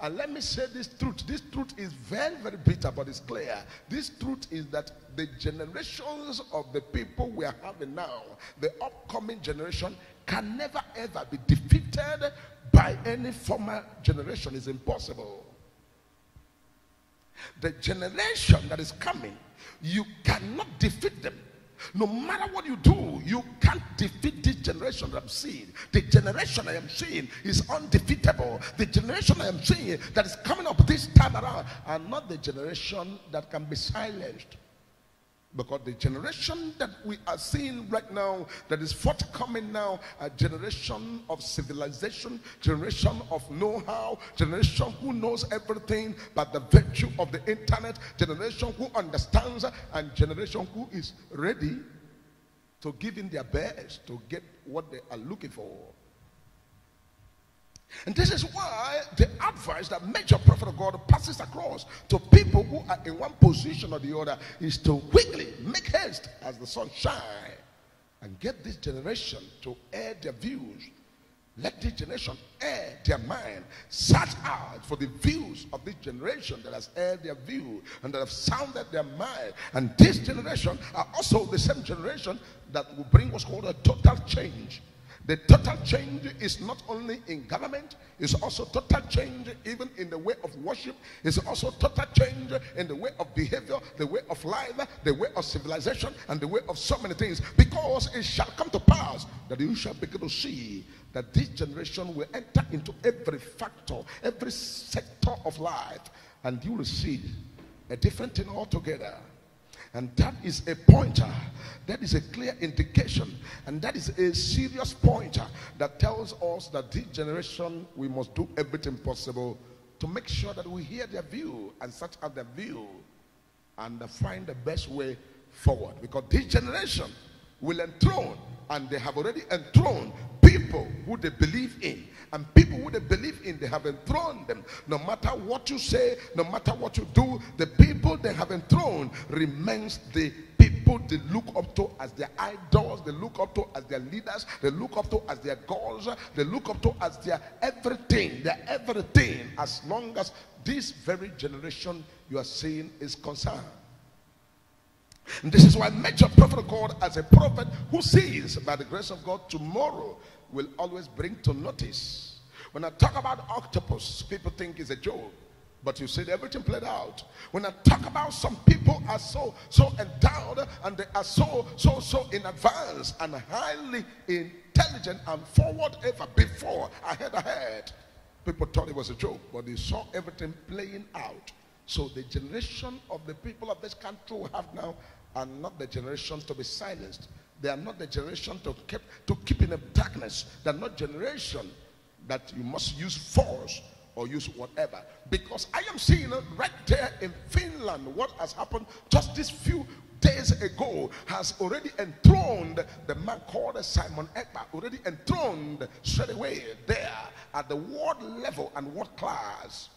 And let me say this truth. This truth is very, very bitter, but it's clear. This truth is that the generations of the people we are having now, the upcoming generation, can never ever be defeated by any former generation. It's impossible. The generation that is coming, you cannot defeat them. No matter what you do, you can't defeat this generation that I'm seeing. The generation I am seeing is undefeatable. The generation I am seeing that is coming up this time around are not the generation that can be silenced. Because the generation that we are seeing right now, that is forthcoming now, a generation of civilization, generation of know-how, generation who knows everything but the virtue of the internet, generation who understands, and generation who is ready to give in their best to get what they are looking for. And this is why the advice that major prophet of God passes across to people who are in one position or the other is to quickly make haste as the sun shines and get this generation to air their views. Let this generation air their mind. Search out for the views of this generation that has aired their view and that have sounded their mind. And this generation are also the same generation that will bring what's called a total change. The total change is not only in government, it's also total change even in the way of worship. It's also total change in the way of behavior, the way of life, the way of civilization, and the way of so many things. Because it shall come to pass that you shall begin to see that this generation will enter into every factor, every sector of life, and you will see a different thing altogether. And that is a pointer, that is a clear indication, and that is a serious pointer that tells us that this generation, we must do everything possible to make sure that we hear their view and search out their view and find the best way forward. Because this generation will enthrone, and they have already enthroned, people who they believe in. And people who they believe in, they have enthroned them. No matter what you say, no matter what you do, the people they have enthroned remains the people they look up to as their idols, they look up to as their leaders, they look up to as their gods, they look up to as their everything, as long as this very generation you are seeing is concerned. And this is why major prophet of God, as a prophet who sees by the grace of God tomorrow, will always bring to notice. When I talk about octopus, people think it's a joke, but you see everything played out. When I talk about some people are so endowed, and they are so in advance and highly intelligent and forward ever before, ahead. People thought it was a joke, but they saw everything playing out. So the generation of the people of this country we have now are not the generation to be silenced. They are not the generation to keep in the darkness. They are not generation that you must use force or use whatever. Because I am seeing right there in Finland what has happened just this few days ago has already enthroned the man called Simon Ekpa, already enthroned straight away there at the world level and world class.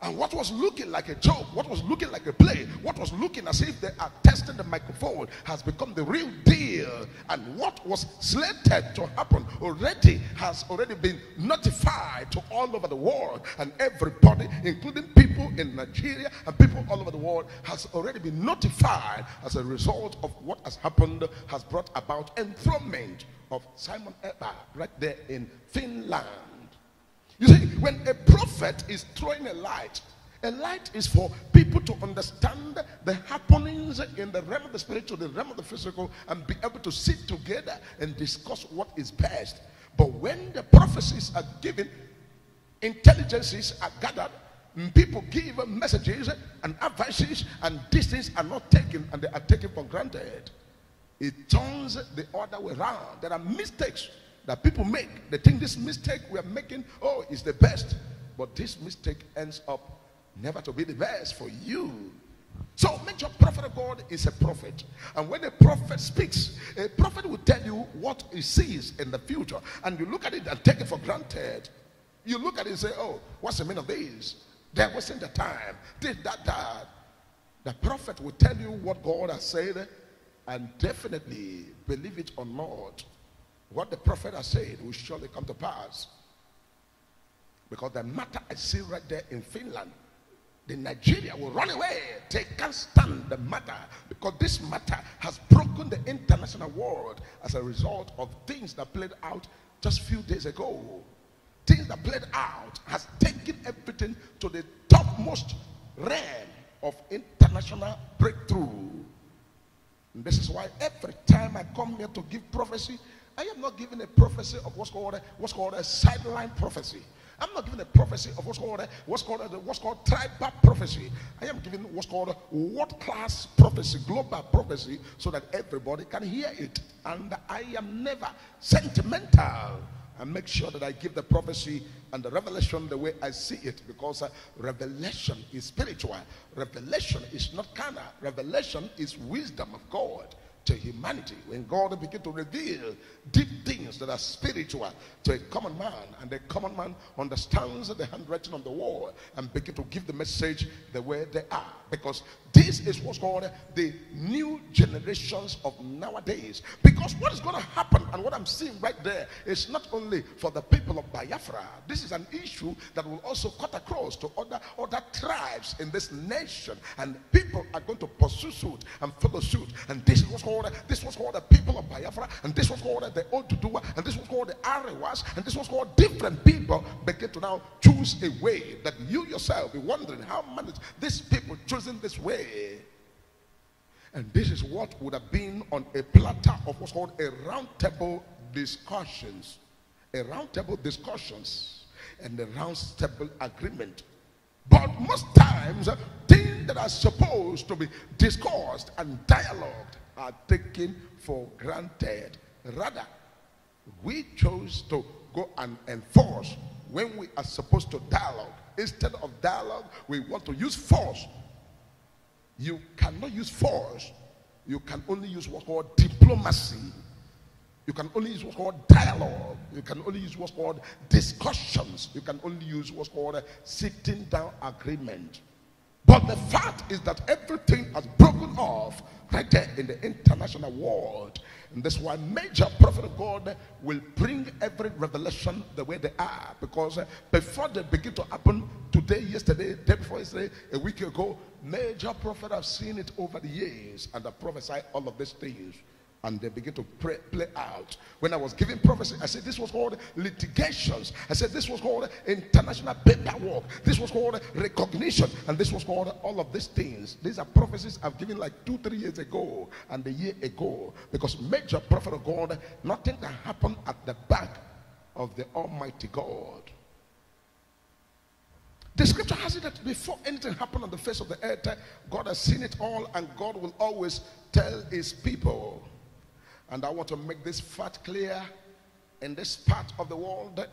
And what was looking like a joke, what was looking like a play, what was looking as if they are testing the microphone has become the real deal. And what was slated to happen has already been notified to all over the world. And everybody, including people in Nigeria and people all over the world, has already been notified as a result of what has happened, has brought about enthronement of Simon Ekpa right there in Finland. You see, when a prophet is throwing a light is for people to understand the happenings in the realm of the spiritual, the realm of the physical, and be able to sit together and discuss what is best. But when the prophecies are given, intelligences are gathered, people give messages and advices, and these things are not taken, and they are taken for granted. It turns the other way around. There are mistakes that people make. They think this mistake we are making, is the best. But this mistake ends up never to be the best for you. So major prophet of God is a prophet. And when a prophet speaks, a prophet will tell you what he sees in the future. And you look at it and take it for granted. You look at it and say, what's the meaning of this? They're wasting the time. That. The prophet will tell you what God has said, and definitely, believe it or not, what the prophet has said will surely come to pass. Because the matter I see right there in Finland, the Nigeria will run away. They can't stand the matter because this matter has broken the international world as a result of things that played out just a few days ago. Things that played out has taken everything to the topmost realm of international breakthrough. And this is why every time I come here to give prophecy, I am not giving a prophecy of what's called a sideline prophecy. I'm not giving a prophecy of what's called tribal prophecy. I am giving what's called world-class prophecy, global prophecy, so that everybody can hear it. And I am never sentimental. I make sure that I give the prophecy and the revelation the way I see it, because revelation is spiritual. Revelation is not carnal. Revelation is wisdom of God to humanity. When God begins to reveal deep things that are spiritual to a common man, and the common man understands the handwriting on the wall and begin to give the message the way they are. Because this is what's called the new generations of nowadays. Because what is going to happen, and what I'm seeing right there, is not only for the people of Biafra. This is an issue that will also cut across to other tribes in this nation, and people are going to pursue suit and follow suit. And this was called the people of Biafra, and this was called the Oduduwa, and this was called the Arewas, and this was called different people begin to now choose a way that you yourself be wondering, how manage these people choosing this way? And this is what would have been on a platter of what's called a round table discussions. A round table discussions and a round table agreement. But most times, things that are supposed to be discussed and dialogued are taken for granted. Rather, we chose to go and enforce when we are supposed to dialogue. Instead of dialogue, we want to use force. You cannot use force. You can only use what's called diplomacy. You can only use what's called dialogue. You can only use what's called discussions. You can only use what's called a sitting down agreement. But the fact is that everything has broken off right there in the international world. And that's why major prophet of God will bring every revelation the way they are. Because before they begin to happen today, yesterday, day before yesterday, a week ago, major prophet have seen it over the years and I prophesy all of these things. And they begin to play out. When I was giving prophecy, I said this was called litigations. I said this was called international paperwork. This was called recognition. And this was called all of these things. These are prophecies I've given like 2-3 years ago and a year ago. Because major prophet of God, nothing can happen at the back of the Almighty God. The scripture has it that before anything happened on the face of the earth, God has seen it all, and God will always tell his people. And I want to make this fact clear. In this part of the world,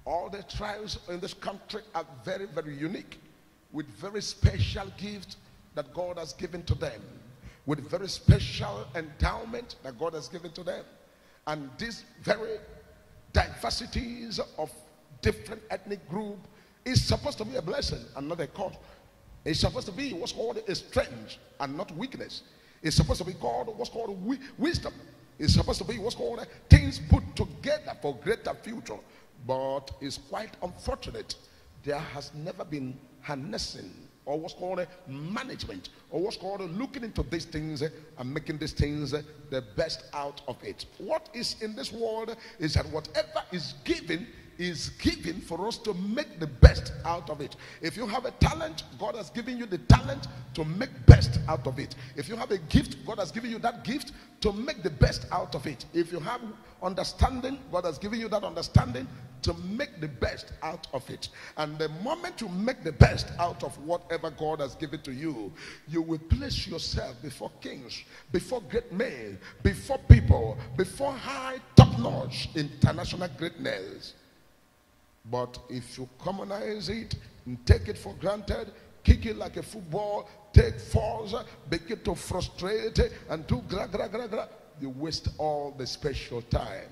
all the tribes in this country are very, very unique, with very special gifts that God has given to them, with very special endowment that God has given to them. And these very diversities of different ethnic groups is supposed to be a blessing and not a curse. It's supposed to be what's called a strength and not weakness. It's supposed to be called what's called wisdom. It's supposed to be what's called things put together for greater future. But it's quite unfortunate. There has never been harnessing or what's called management or what's called looking into these things and making these things the best out of it. What is in this world is that whatever is given for us to make the best out of it. If you have a talent, God has given you the talent to make best out of it. If you have a gift, God has given you that gift to make the best out of it. If you have understanding, God has given you that understanding to make the best out of it. And the moment you make the best out of whatever God has given to you, you will place yourself before kings, before great men, before people, before high, top-notch international greatness. But if you commonize it and take it for granted, kick it like a football, take force, begin to frustrate and do gra, you waste all the special time.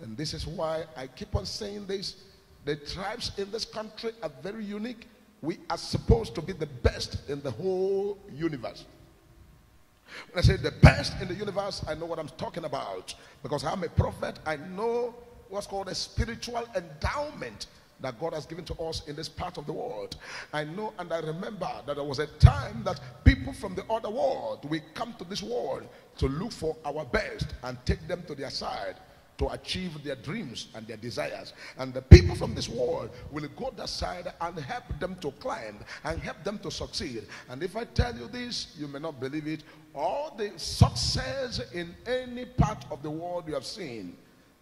And this is why I keep on saying this. The tribes in this country are very unique. We are supposed to be the best in the whole universe. When I say the best in the universe, I know what I'm talking about. Because I'm a prophet, I know what's called a spiritual endowment that God has given to us in this part of the world. I know and I remember that there was a time that people from the other world will come to this world to look for our best and take them to their side to achieve their dreams and their desires. And the people from this world will go that side and help them to climb and help them to succeed. And if I tell you this, you may not believe it. All the success in any part of the world you have seen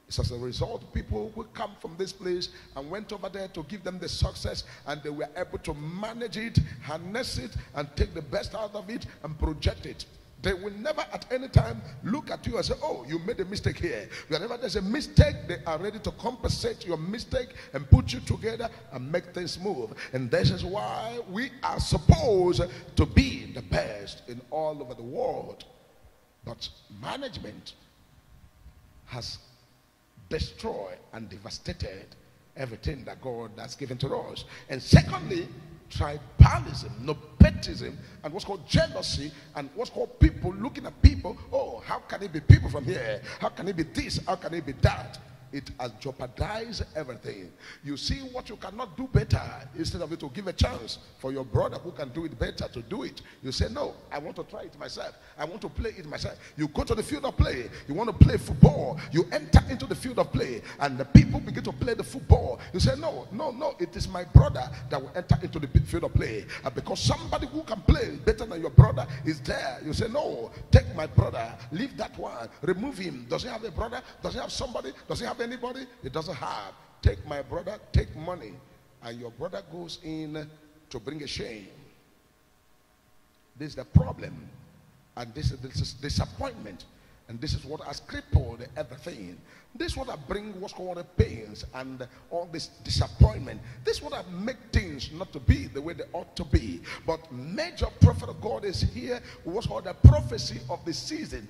is as a result people who come from this place and went over there to give them the success, and they were able to manage it, harness it, and take the best out of it and project it. They will never at any time look at you and say, oh, you made a mistake here. Whenever there's a mistake, they are ready to compensate your mistake and put you together and make things move. And this is why we are supposed to be the best in all over the world. But management has destroyed and devastated everything that God has given to us. And secondly, tribalism, nepotism, and what's called jealousy, and what's called people looking at people. Oh, how can it be people from here? How can it be this? How can it be that? It has jeopardized everything. You see what you cannot do better, instead of it to give a chance for your brother who can do it better to do it. You say, no, I want to try it myself. I want to play it myself. You go to the field of play. You want to play football. You enter into the field of play, and the people begin to play the football. You say, no, no, no, it is my brother that will enter into the field of play. And because somebody who can play better than your brother is there, you say, no, take my brother. Leave that one. Remove him. Does he have a brother? Does he have somebody? Does he have anybody? It doesn't have. Take my brother, take money, and your brother goes in to bring a shame. This is the problem, and this is disappointment, and this is what has crippled everything. This is what has bring what's called the pains and all this disappointment. This is what has make things not to be the way they ought to be. But major prophet of God is here, what's called the prophecy of the season.